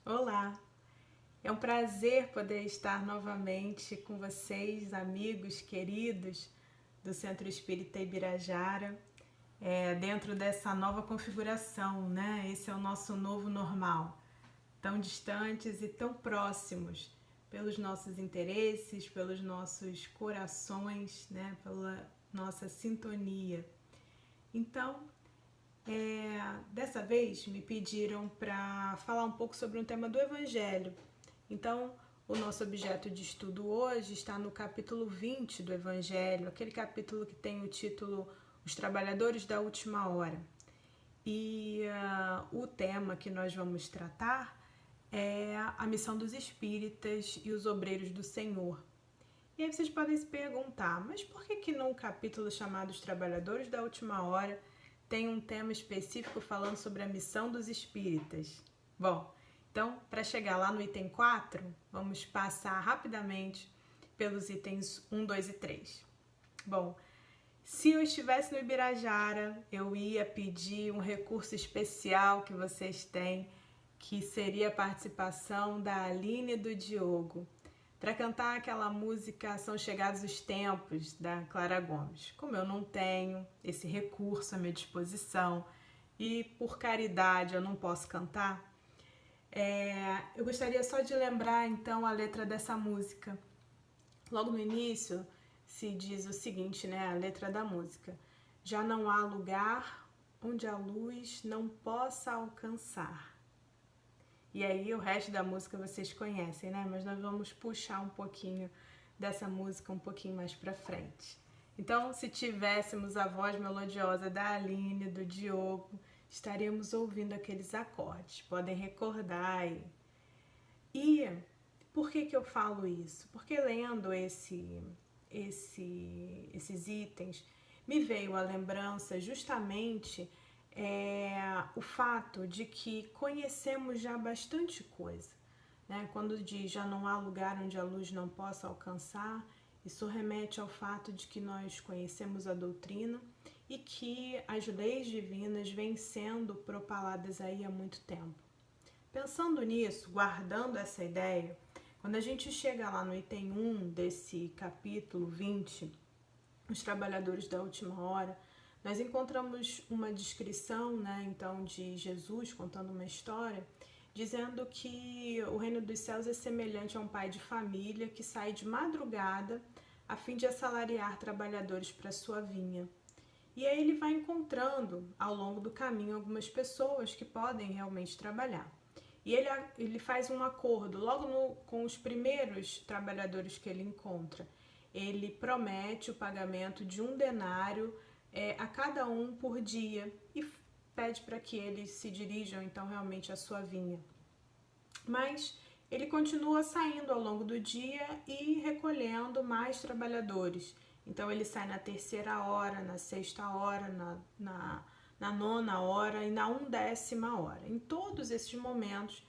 Olá, é um prazer poder estar novamente com vocês, amigos queridos do Centro Espírita Ibirajara, dentro dessa nova configuração, né? Esse é o nosso novo normal, tão distantes e tão próximos pelos nossos interesses, pelos nossos corações, né? Pela nossa sintonia. Então, dessa vez me pediram para falar um pouco sobre um tema do Evangelho. Então, o nosso objeto de estudo hoje está no capítulo 20 do Evangelho, aquele capítulo que tem o título Os Trabalhadores da Última Hora. E o tema que nós vamos tratar é a missão dos espíritas e os obreiros do Senhor. E aí vocês podem se perguntar, mas por que num capítulo chamado Os Trabalhadores da Última Hora tem um tema específico falando sobre a missão dos espíritas? Bom, então, para chegar lá no item 4, vamos passar rapidamente pelos itens 1, 2 e 3. Bom, se eu estivesse no Ibirajara, eu ia pedir um recurso especial que vocês têm, que seria a participação da Aline e do Diogo, para cantar aquela música São Chegados os Tempos, da Clara Gomes. Como eu não tenho esse recurso à minha disposição e por caridade eu não posso cantar, eu gostaria só de lembrar então a letra dessa música. Logo no início se diz o seguinte, né, a letra da música: já não há lugar onde a luz não possa alcançar. E aí o resto da música vocês conhecem, né? Mas nós vamos puxar um pouquinho dessa música um pouquinho mais pra frente. Então, se tivéssemos a voz melodiosa da Aline, do Diogo, estaríamos ouvindo aqueles acordes. Podem recordar aí. E por que eu falo isso? Porque lendo esses itens, me veio a lembrança justamente o fato de que conhecemos já bastante coisa, né? Quando diz já não há lugar onde a luz não possa alcançar, isso remete ao fato de que nós conhecemos a doutrina e que as leis divinas vêm sendo propaladas aí há muito tempo. Pensando nisso, guardando essa ideia, quando a gente chega lá no item 1 desse capítulo 20, os trabalhadores da última hora, nós encontramos uma descrição, né, então, de Jesus contando uma história, dizendo que o reino dos céus é semelhante a um pai de família que sai de madrugada a fim de assalariar trabalhadores para sua vinha. E aí ele vai encontrando ao longo do caminho algumas pessoas que podem realmente trabalhar. E ele faz um acordo logo com os primeiros trabalhadores que ele encontra. Ele promete o pagamento de 1 denário a cada um por dia e pede para que eles se dirijam então realmente à sua vinha. Mas ele continua saindo ao longo do dia e recolhendo mais trabalhadores. Então ele sai na 3ª hora, na 6ª hora, na 9ª hora e na 1ª hora. Em todos esses momentos,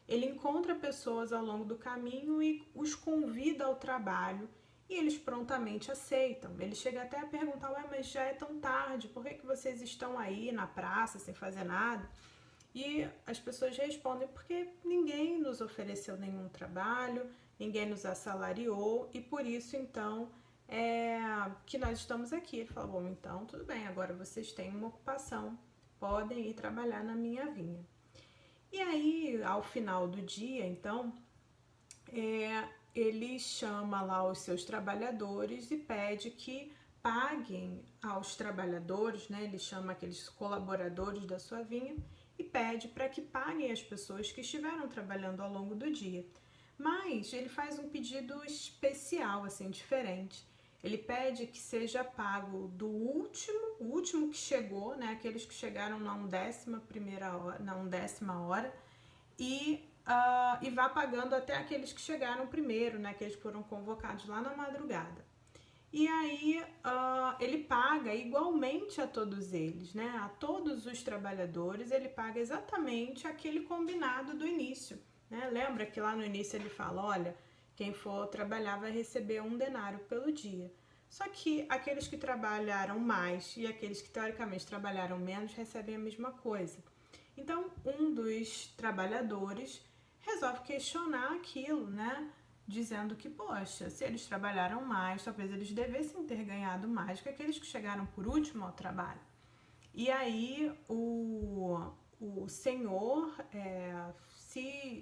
ele encontra pessoas ao longo do caminho e os convida ao trabalho e eles prontamente aceitam. Ele chega até a perguntar, mas já é tão tarde, por que vocês estão aí na praça sem fazer nada? E as pessoas respondem, porque ninguém nos ofereceu nenhum trabalho, ninguém nos assalariou e por isso então que nós estamos aqui. Ele fala, bom, então tudo bem, agora vocês têm uma ocupação, podem ir trabalhar na minha vinha. E aí, ao final do dia, então, ele chama lá os seus trabalhadores e pede que paguem aos trabalhadores, né? Ele chama aqueles colaboradores da sua vinha e pede para que paguem as pessoas que estiveram trabalhando ao longo do dia. Mas ele faz um pedido especial, assim, diferente. Ele pede que seja pago do o último que chegou, né? Aqueles que chegaram na 11ª hora, na 10ª hora, e vá pagando até aqueles que chegaram primeiro, né? Aqueles que foram convocados lá na madrugada. E aí ele paga igualmente a todos eles, né? A todos os trabalhadores ele paga exatamente aquele combinado do início, né? Lembra que lá no início ele fala, olha, quem for trabalhar vai receber 1 denário pelo dia. Só que aqueles que trabalharam mais e aqueles que teoricamente trabalharam menos recebem a mesma coisa. Então, um dos trabalhadores resolve questionar aquilo, né? Dizendo que, poxa, se eles trabalharam mais, talvez eles devessem ter ganhado mais que aqueles que chegaram por último ao trabalho. E aí o Senhor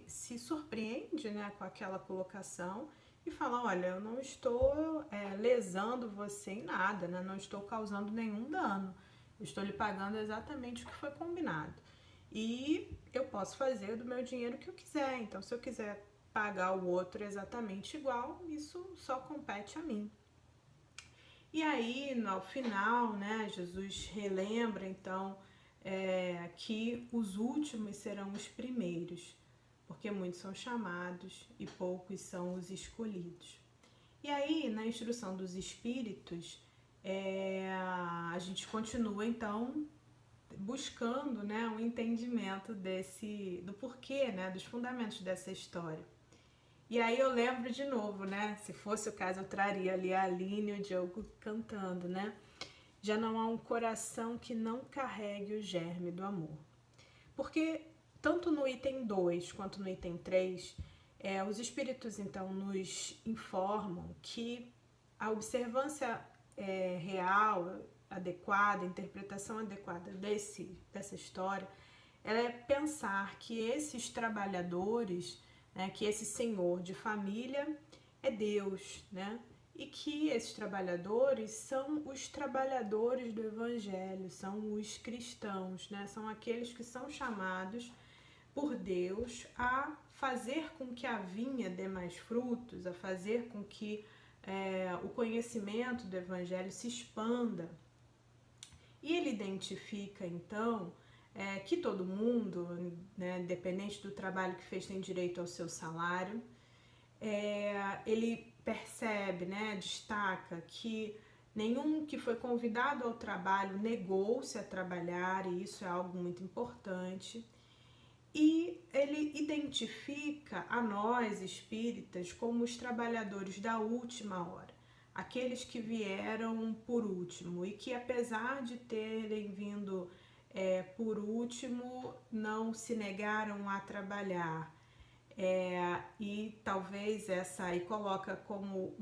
se surpreende, né, com aquela colocação e fala, olha, eu não estou lesando você em nada, né? Não estou causando nenhum dano. Eu estou lhe pagando exatamente o que foi combinado. E eu posso fazer do meu dinheiro o que eu quiser. Então, se eu quiser pagar o outro exatamente igual, isso só compete a mim. E aí, no final, né, Jesus relembra, então, que os últimos serão os primeiros, porque muitos são chamados e poucos são os escolhidos. E aí, na instrução dos Espíritos, a gente continua, então, buscando, né, um entendimento do porquê, né, dos fundamentos dessa história. E aí eu lembro de novo, né? Se fosse o caso, eu traria ali a Aline e o Diogo cantando, né? Já não há um coração que não carregue o germe do amor. Porque tanto no item 2 quanto no item 3, os espíritos então nos informam que a observância real, adequada, a interpretação adequada dessa história, ela é pensar que esses trabalhadores, né, que esse senhor de família é Deus, né? E que esses trabalhadores são os trabalhadores do Evangelho, são os cristãos, né? São aqueles que são chamados por Deus a fazer com que a vinha dê mais frutos, a fazer com que o conhecimento do Evangelho se expanda. E ele identifica, então, que todo mundo, né, independente do trabalho que fez, tem direito ao seu salário. Ele percebe, né, destaca que nenhum que foi convidado ao trabalho negou-se a trabalhar, e isso é algo muito importante. E ele identifica a nós, espíritas, como os trabalhadores da última hora, aqueles que vieram por último e que, apesar de terem vindo por último, não se negaram a trabalhar. E talvez e coloca como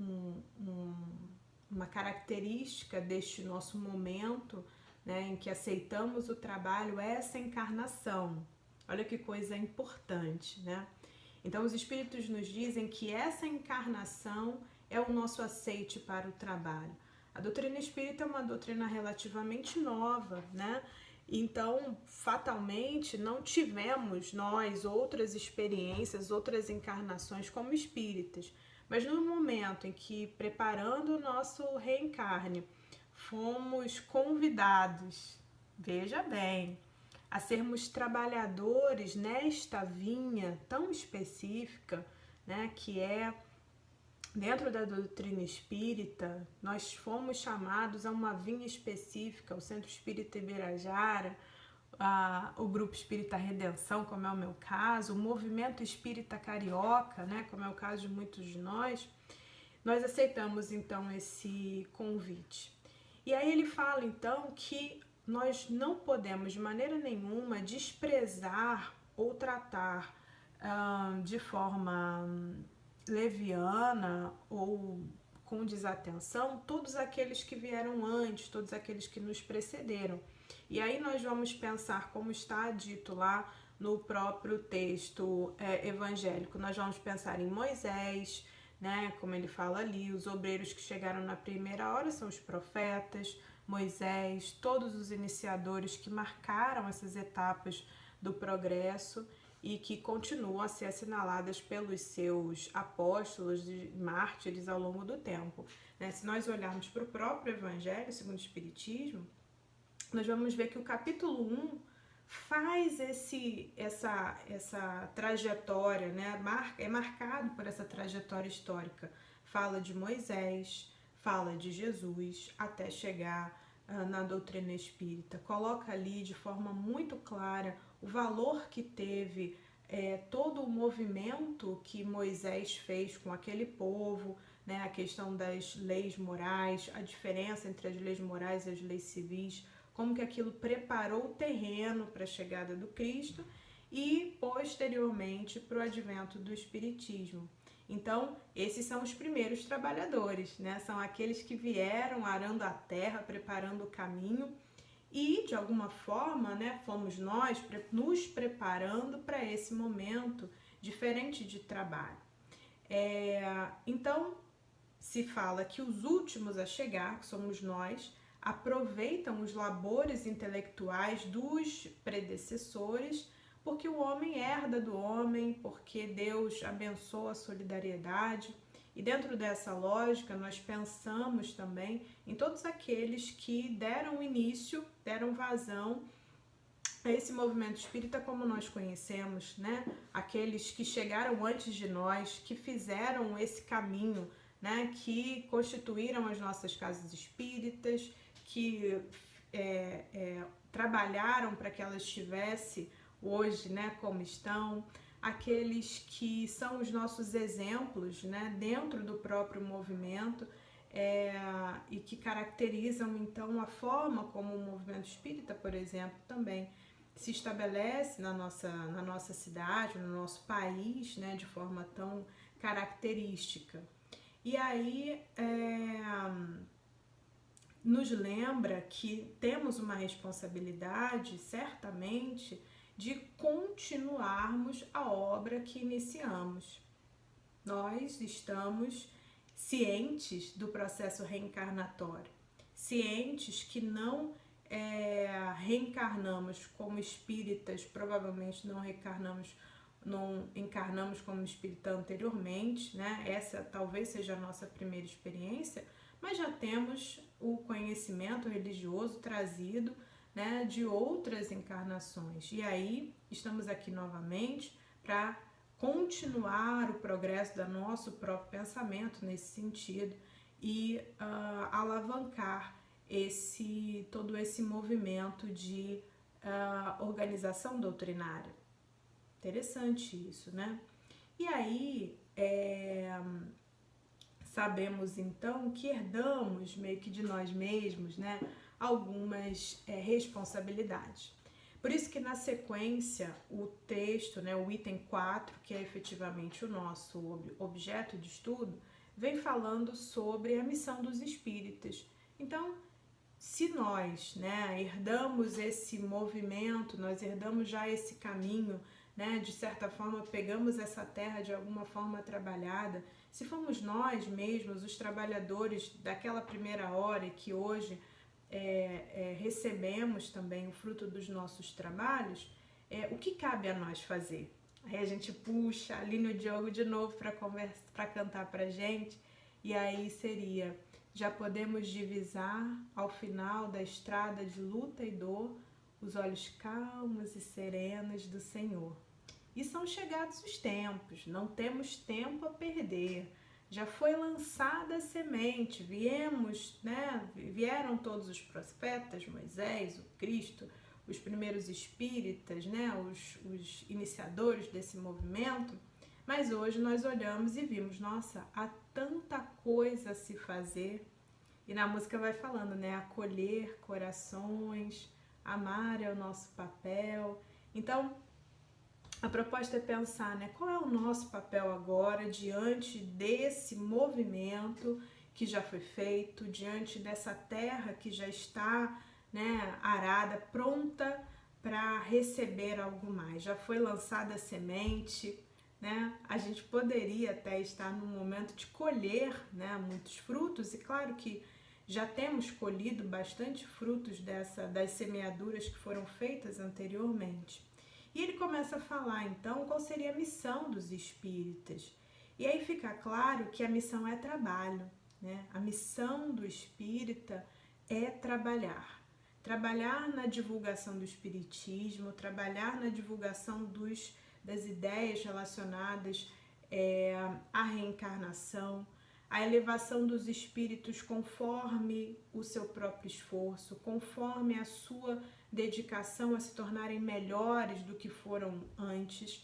uma característica deste nosso momento, né, em que aceitamos o trabalho, essa encarnação. Olha que coisa importante, né? Então, os espíritos nos dizem que essa encarnação é o nosso aceite para o trabalho. A doutrina espírita é uma doutrina relativamente nova, né? Então, fatalmente, não tivemos nós outras experiências, outras encarnações como espíritas. Mas no momento em que, preparando o nosso reencarne, fomos convidados, veja bem, a sermos trabalhadores nesta vinha tão específica, né, que é dentro da doutrina espírita. Nós fomos chamados a uma vinha específica, o Centro Espírita Ibirajara, o Grupo Espírita Redenção, como é o meu caso, o Movimento Espírita Carioca, né, como é o caso de muitos de nós. Nós aceitamos então esse convite. E aí ele fala então que nós não podemos de maneira nenhuma desprezar ou tratar de forma leviana ou com desatenção todos aqueles que vieram antes, todos aqueles que nos precederam. E aí nós vamos pensar, como está dito lá no próprio texto evangélico, nós vamos pensar em Moisés, né, como ele fala ali, os obreiros que chegaram na primeira hora são os profetas, Moisés, todos os iniciadores que marcaram essas etapas do progresso e que continuam a ser assinaladas pelos seus apóstolos e mártires ao longo do tempo. Né? Se nós olharmos para o próprio Evangelho, segundo o Espiritismo, nós vamos ver que o capítulo 1 faz essa trajetória, né? É marcado por essa trajetória histórica. Fala de Moisés, fala de Jesus, até chegar na doutrina espírita. Coloca ali de forma muito clara o valor que teve todo o movimento que Moisés fez com aquele povo, né? A questão das leis morais, a diferença entre as leis morais e as leis civis, como que aquilo preparou o terreno para a chegada do Cristo. e posteriormente para o advento do Espiritismo. Então, esses são os primeiros trabalhadores, né? São aqueles que vieram arando a terra, preparando o caminho e, de alguma forma, né, fomos nós nos preparando para esse momento diferente de trabalho. Então, se fala que os últimos a chegar, que somos nós, aproveitam os labores intelectuais dos predecessores, porque o homem herda do homem, porque Deus abençoa a solidariedade. E dentro dessa lógica, nós pensamos também em todos aqueles que deram início, deram vazão a esse movimento espírita como nós conhecemos, né? Aqueles que chegaram antes de nós, que fizeram esse caminho, né? Que constituíram as nossas casas espíritas, que trabalharam para que elas estivessem hoje, né, como estão, aqueles que são os nossos exemplos, né, dentro do próprio movimento, e que caracterizam então a forma como o movimento espírita, por exemplo, também se estabelece na nossa cidade, no nosso país, né, de forma tão característica. E aí nos lembra que temos uma responsabilidade, certamente, de continuarmos a obra que iniciamos. Nós estamos cientes do processo reencarnatório, cientes que não reencarnamos como espíritas, provavelmente não encarnamos como espírita anteriormente, né? Essa talvez seja a nossa primeira experiência, mas já temos o conhecimento religioso trazido, né, de outras encarnações. E aí estamos aqui novamente para continuar o progresso do nosso próprio pensamento nesse sentido e alavancar todo esse movimento de organização doutrinária. Interessante isso, né? E aí sabemos então que herdamos meio que de nós mesmos, né, algumas responsabilidades. Por isso que na sequência o texto, né, o item 4, que é efetivamente o nosso objeto de estudo, vem falando sobre a missão dos espíritas. Então, se nós, né, herdamos esse movimento, nós herdamos já esse caminho, né, de certa forma pegamos essa terra de alguma forma trabalhada, se fomos nós mesmos os trabalhadores daquela primeira hora e que hoje recebemos também o fruto dos nossos trabalhos, o que cabe a nós fazer? Aí a gente puxa ali no Diogo de novo para cantar pra gente, e aí seria: já podemos divisar ao final da estrada de luta e dor os olhos calmos e serenos do Senhor. E são chegados os tempos, não temos tempo a perder. Já foi lançada a semente, vieram todos os profetas, Moisés, o Cristo, os primeiros espíritas, né, os iniciadores desse movimento, mas hoje nós olhamos e vimos, nossa, há tanta coisa a se fazer. E na música vai falando, né, acolher corações, amar é o nosso papel. Então, a proposta é pensar, né, qual é o nosso papel agora diante desse movimento que já foi feito, diante dessa terra que já está, né, arada, pronta para receber algo mais. Já foi lançada a semente, né? A gente poderia até estar num momento de colher, né, muitos frutos, e claro que já temos colhido bastante frutos das semeaduras que foram feitas anteriormente. E ele começa a falar, então, qual seria a missão dos espíritas. E aí fica claro que a missão é trabalho, né? A missão do espírita é trabalhar. Trabalhar na divulgação do espiritismo, trabalhar na divulgação das ideias relacionadas à reencarnação, a elevação dos espíritos conforme o seu próprio esforço, conforme a sua dedicação a se tornarem melhores do que foram antes,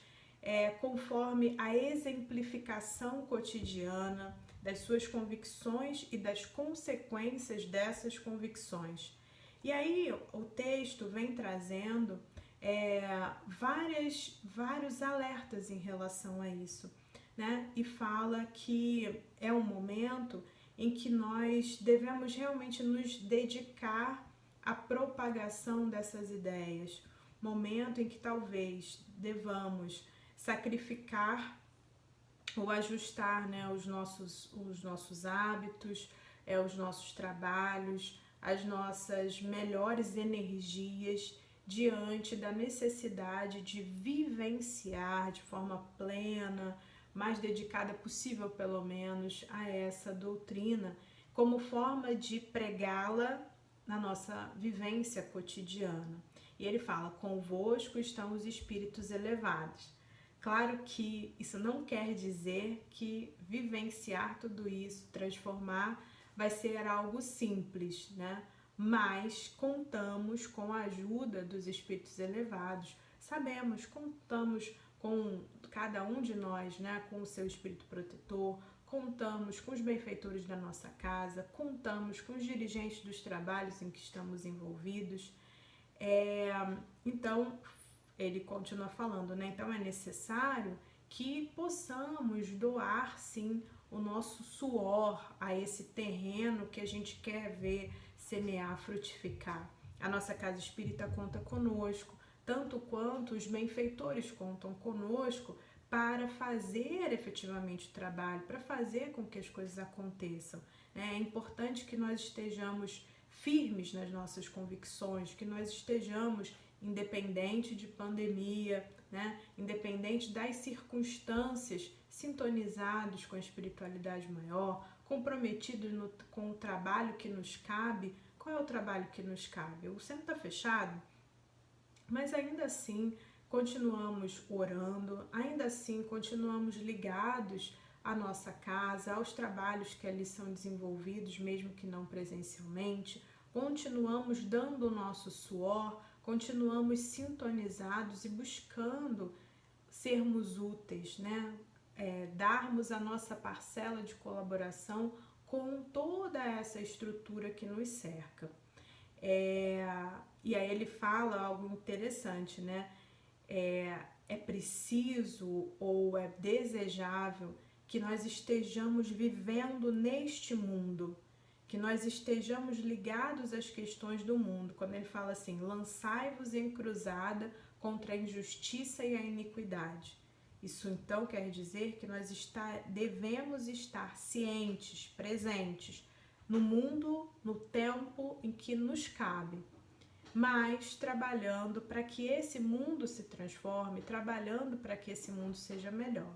conforme a exemplificação cotidiana das suas convicções e das consequências dessas convicções. E aí o texto vem trazendo vários alertas em relação a isso, né? E fala que é um momento em que nós devemos realmente nos dedicar à propagação dessas ideias, momento em que talvez devamos sacrificar ou ajustar, né, os nossos hábitos, os nossos trabalhos, as nossas melhores energias diante da necessidade de vivenciar de forma plena, mais dedicada possível pelo menos, a essa doutrina, como forma de pregá-la na nossa vivência cotidiana. E ele fala: convosco estão os espíritos elevados. Claro que isso não quer dizer que vivenciar tudo isso, transformar, vai ser algo simples, né? Mas contamos com a ajuda dos espíritos elevados, sabemos, contamos com cada um de nós, né? Com o seu espírito protetor, contamos com os benfeitores da nossa casa, contamos com os dirigentes dos trabalhos em que estamos envolvidos. Então, ele continua falando, né? Então é necessário que possamos doar, sim, o nosso suor a esse terreno que a gente quer ver semear, frutificar. A nossa casa espírita conta conosco, tanto quanto os benfeitores contam conosco para fazer efetivamente o trabalho, para fazer com que as coisas aconteçam. É importante que nós estejamos firmes nas nossas convicções, que nós estejamos independente de pandemia, né? Independente das circunstâncias, sintonizados com a espiritualidade maior, comprometidos com o trabalho que nos cabe. Qual é o trabalho que nos cabe? O centro está fechado, mas ainda assim continuamos orando, ainda assim continuamos ligados à nossa casa, aos trabalhos que ali são desenvolvidos, mesmo que não presencialmente, continuamos dando o nosso suor, continuamos sintonizados e buscando sermos úteis, né? Darmos a nossa parcela de colaboração com toda essa estrutura que nos cerca. E aí ele fala algo interessante, né? É preciso ou é desejável que nós estejamos vivendo neste mundo, que nós estejamos ligados às questões do mundo. Quando ele fala assim: lançai-vos em cruzada contra a injustiça e a iniquidade. Isso então quer dizer que nós devemos estar cientes, presentes no mundo, no tempo em que nos cabe, mas trabalhando para que esse mundo se transforme, trabalhando para que esse mundo seja melhor.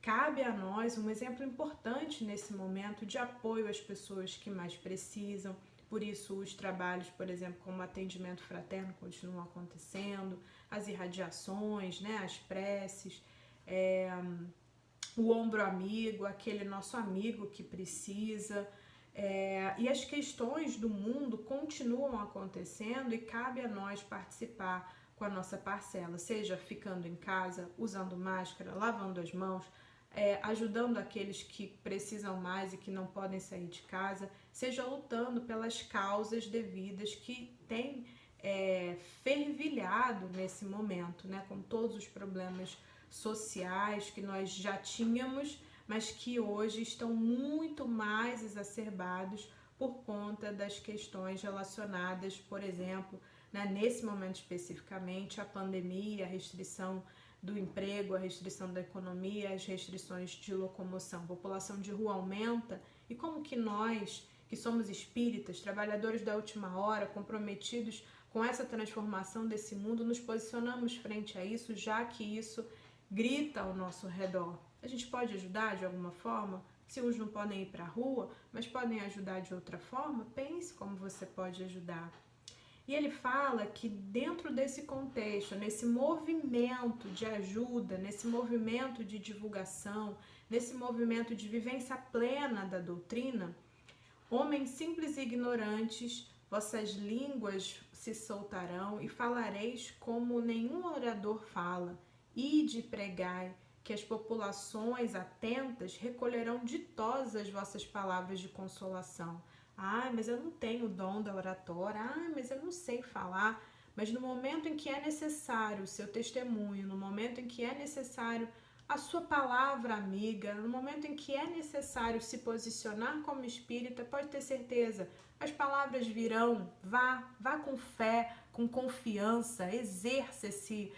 Cabe a nós um exemplo importante nesse momento de apoio às pessoas que mais precisam. Por isso os trabalhos, por exemplo, como atendimento fraterno continuam acontecendo, as irradiações, né, as preces, o ombro amigo, aquele nosso amigo que precisa, e as questões do mundo continuam acontecendo e cabe a nós participar com a nossa parcela, seja ficando em casa, usando máscara, lavando as mãos, ajudando aqueles que precisam mais e que não podem sair de casa, seja lutando pelas causas devidas que têm fervilhado nesse momento, né, com todos os problemas sociais que nós já tínhamos, mas que hoje estão muito mais exacerbados por conta das questões relacionadas, por exemplo, né, nesse momento especificamente, a pandemia, a restrição do emprego, a restrição da economia, as restrições de locomoção. A população de rua aumenta e como que nós, que somos espíritas, trabalhadores da última hora, comprometidos com essa transformação desse mundo, nos posicionamos frente a isso, já que isso grita ao nosso redor? A gente pode ajudar de alguma forma? Se uns não podem ir para a rua, mas podem ajudar de outra forma, pense como você pode ajudar. E ele fala que dentro desse contexto, nesse movimento de ajuda, nesse movimento de divulgação, nesse movimento de vivência plena da doutrina, homens simples e ignorantes, vossas línguas se soltarão e falareis como nenhum orador fala. Ide e pregai, que as populações atentas recolherão ditosas as vossas palavras de consolação. Mas eu não tenho o dom da oratória. Mas eu não sei falar. mas no momento em que é necessário o seu testemunho, no momento em que é necessário a sua palavra amiga, no momento em que é necessário se posicionar como espírita, pode ter certeza, as palavras virão. Vá com fé, com confiança, exerça esse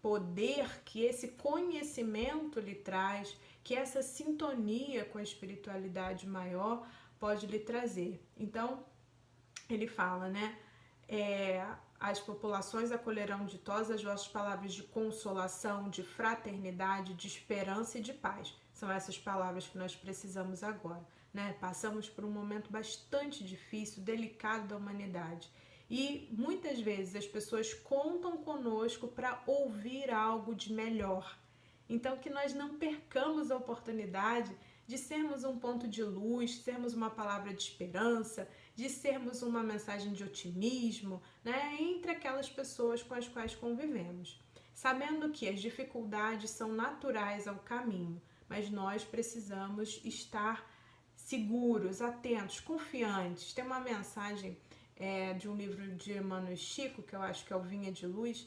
poder que esse conhecimento lhe traz, que essa sintonia com a espiritualidade maior pode lhe trazer. Então, ele fala, né? As populações acolherão ditosa as vossas palavras de consolação, de fraternidade, de esperança e de paz. São essas palavras que nós precisamos agora, né? Passamos por um momento bastante difícil, delicado da humanidade. E muitas vezes as pessoas contam conosco para ouvir algo de melhor. Então, que nós não percamos a oportunidade de sermos um ponto de luz, sermos uma palavra de esperança, de sermos uma mensagem de otimismo, né, entre aquelas pessoas com as quais convivemos. Sabendo que as dificuldades são naturais ao caminho, mas nós precisamos estar seguros, atentos, confiantes. Tem uma mensagem de um livro de Emmanuel Chico, que eu acho que é o Vinha de Luz,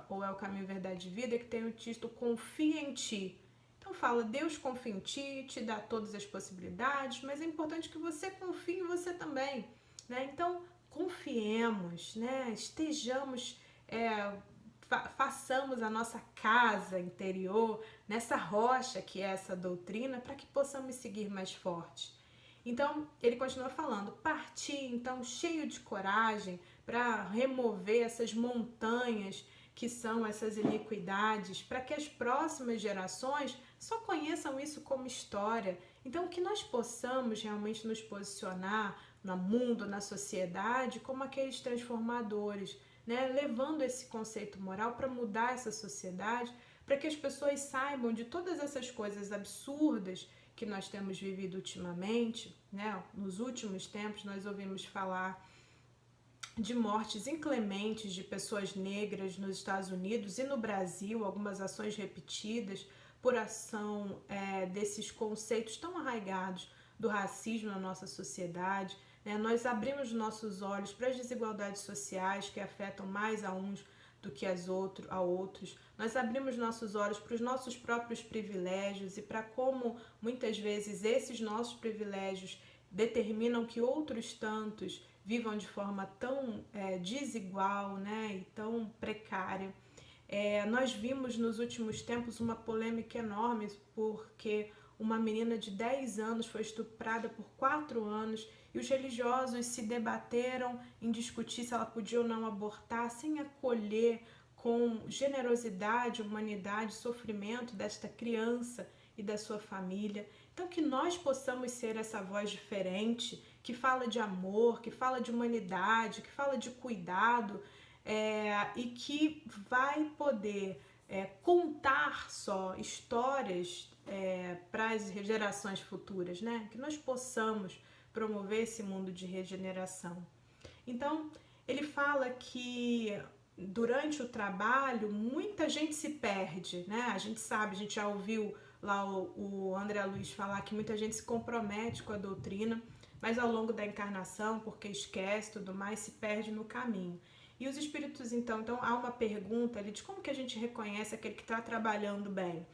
ou é o Caminho, Verdade e Vida, que tem o título Confia em Ti. Então fala, Deus confia em ti, te dá todas as possibilidades, mas é importante que você confie em você também, né? Então confiemos, né? Estejamos, façamos a nossa casa interior nessa rocha que é essa doutrina, para que possamos seguir mais fortes. Então, ele continua falando, partir então cheio de coragem para remover essas montanhas que são essas iniquidades, para que as próximas gerações só conheçam isso como história. Então, que nós possamos realmente nos posicionar no mundo, na sociedade, como aqueles transformadores, né? Levando esse conceito moral para mudar essa sociedade, para que as pessoas saibam de todas essas coisas absurdas que nós temos vivido ultimamente, né? Nos últimos tempos nós ouvimos falar de mortes inclementes de pessoas negras nos Estados Unidos e no Brasil, algumas ações repetidas por ação desses conceitos tão arraigados do racismo na nossa sociedade, né? Nós abrimos nossos olhos para as desigualdades sociais que afetam mais a uns do que a outros. Nós abrimos nossos olhos para os nossos próprios privilégios e para como muitas vezes esses nossos privilégios determinam que outros tantos vivam de forma tão desigual, né, e tão precária. Nós vimos nos últimos tempos uma polêmica enorme porque uma menina de 10 anos foi estuprada por 4 anos e os religiosos se debateram em discutir se ela podia ou não abortar, sem acolher com generosidade, humanidade, sofrimento desta criança e da sua família. Então, que nós possamos ser essa voz diferente, que fala de amor, que fala de humanidade, que fala de cuidado, e que vai poder contar só histórias para as gerações futuras, né? Que nós possamos promover esse mundo de regeneração. Então, ele fala que durante o trabalho muita gente se perde, né? A gente sabe, a gente já ouviu lá o André Luiz falar que muita gente se compromete com a doutrina, mas ao longo da encarnação, porque esquece tudo mais, se perde no caminho. E os espíritos, então há uma pergunta ali de como que a gente reconhece aquele que está trabalhando bem.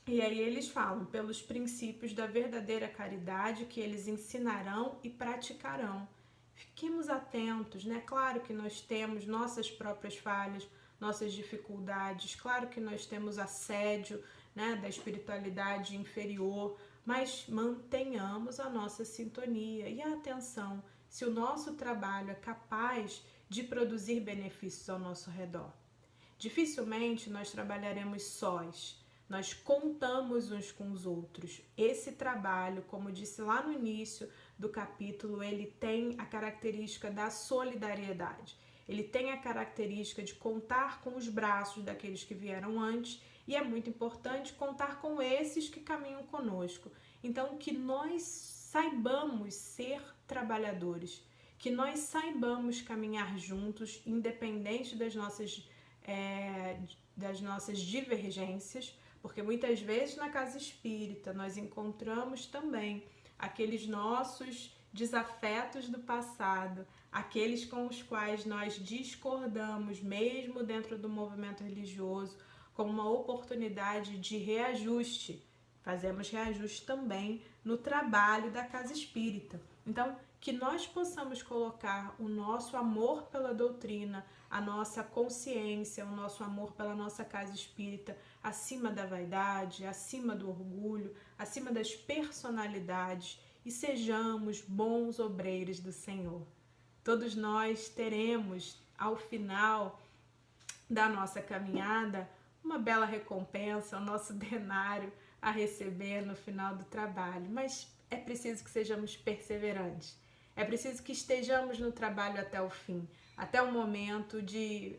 E aí eles falam, pelos princípios da verdadeira caridade que eles ensinarão e praticarão. Fiquemos atentos, né? Claro que nós temos nossas próprias falhas, nossas dificuldades, claro que nós temos assédio, né, da espiritualidade inferior, mas mantenhamos a nossa sintonia e a atenção se o nosso trabalho é capaz de produzir benefícios ao nosso redor. Dificilmente nós trabalharemos sós, nós contamos uns com os outros. Esse trabalho, como disse lá no início do capítulo, ele tem a característica da solidariedade. Ele tem a característica de contar com os braços daqueles que vieram antes e é muito importante contar com esses que caminham conosco. Então, que nós saibamos ser trabalhadores, que nós saibamos caminhar juntos, independente das nossas divergências, porque muitas vezes na casa espírita nós encontramos também aqueles nossos desafetos do passado, aqueles com os quais nós discordamos, mesmo dentro do movimento religioso, como uma oportunidade de reajuste. Fazemos reajuste também no trabalho da casa espírita. Então, que nós possamos colocar o nosso amor pela doutrina, a nossa consciência, o nosso amor pela nossa casa espírita acima da vaidade, acima do orgulho, acima das personalidades e sejamos bons obreiros do Senhor. Todos nós teremos, ao final da nossa caminhada, uma bela recompensa, o nosso denário a receber no final do trabalho, mas é preciso que sejamos perseverantes. É preciso que estejamos no trabalho até o fim, até o momento de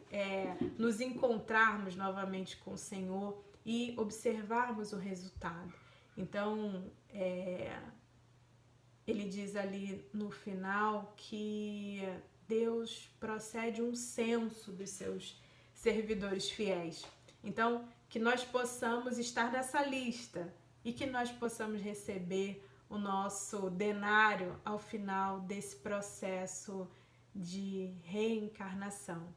nos encontrarmos novamente com o Senhor e observarmos o resultado. Então, ele diz ali no final que Deus procede um censo dos seus servidores fiéis. Então, que nós possamos estar nessa lista e que nós possamos receber o nosso denário ao final desse processo de reencarnação.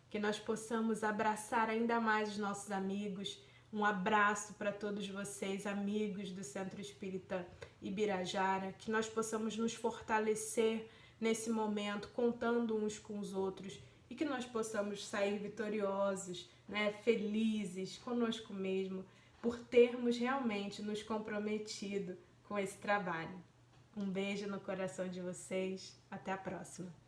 Que nós possamos abraçar ainda mais os nossos amigos. Um abraço para todos vocês, amigos do Centro Espírita Ibirajara. Que nós possamos nos fortalecer nesse momento, contando uns com os outros. E que nós possamos sair vitoriosos, felizes conosco mesmo, por termos realmente nos comprometido com esse trabalho. Um beijo no coração de vocês. Até a próxima.